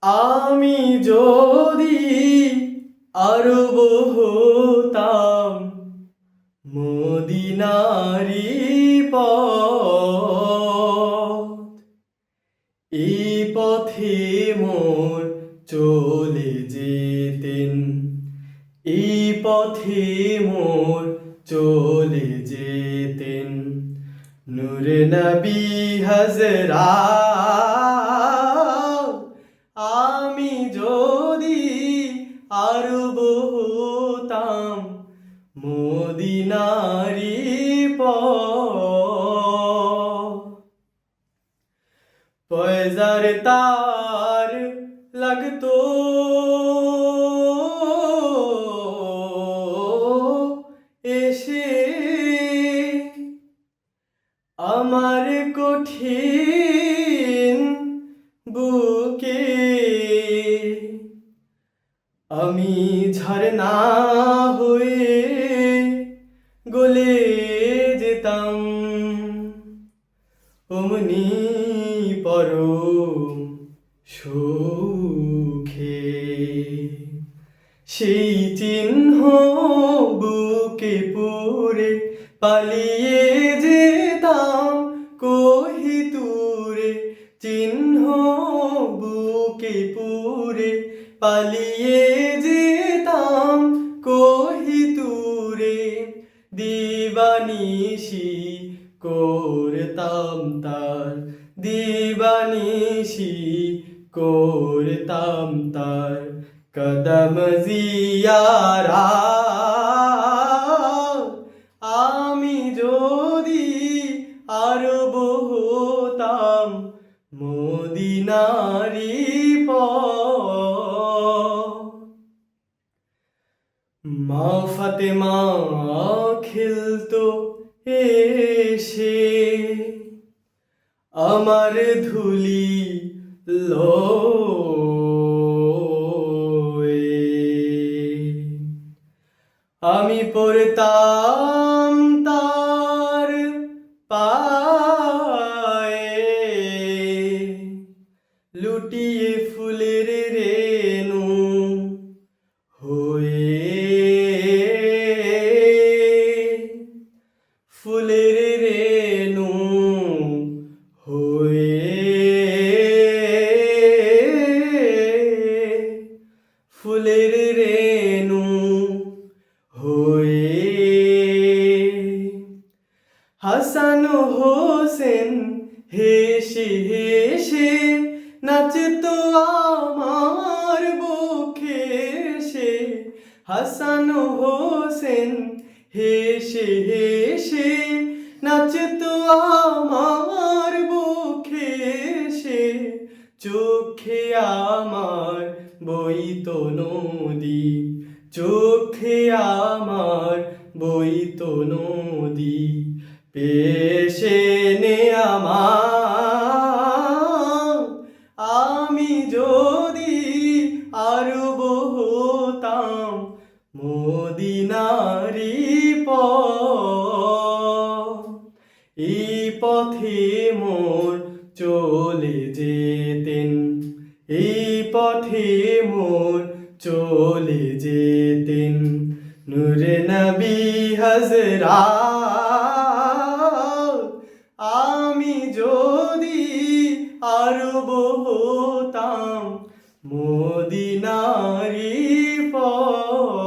আমি যদি আরব হতাম মদিনারি পথ, এই পথে মোর চলে যেতেন, এই পথে মোর চলে যেতেন নূরে নবী হযরত। আমি যদি আরব হতাম মদিনারি পথ, পয়জার তার লাগতো এসে আমার কঠিন বুকে, আমি ঝরনা হয়ে গলে যেতাম অমনি পরম সুখে। সেই চিহ্ন বুকে পুরে পালিয়ে যেতাম কোহিতুরে, চিহ্ন বুকে পুরে পালিয়ে যেতাম কোহিতুরে। দিবানিশি করতাম তার, দিবানিশি করতাম তার কদম জিয়ারাত। আমি যদি আরব হতাম মদিনারি পথ, মা ফাতেমা খেলতো এসে আমার ধুলি লয়ে, আমি পড়তাম তার পায়ে, লুটিয়ে ফুলের রেণু হয়ে, ফুলের রেণু হয়ে, ফুলের রেণু হয়ে। হাসান হোসেন হেসে হেসে নাচতো আমার বুকে এসে, হাসান হোসেন হেসে হেসে নাচতো আমার বুকে এসে। চোখে আমার বইতো নদী, চোখে আমার বইতো নদী, পেশে নে আমার। আমি যদি আরব হতাম মদিনারি পথ, এই পথে মোর চলে যেতেন, এই পথে মোর চলে যেতেন নূরে নবী হযরত। আমি যদি আরব হতাম মদিনারি পথ।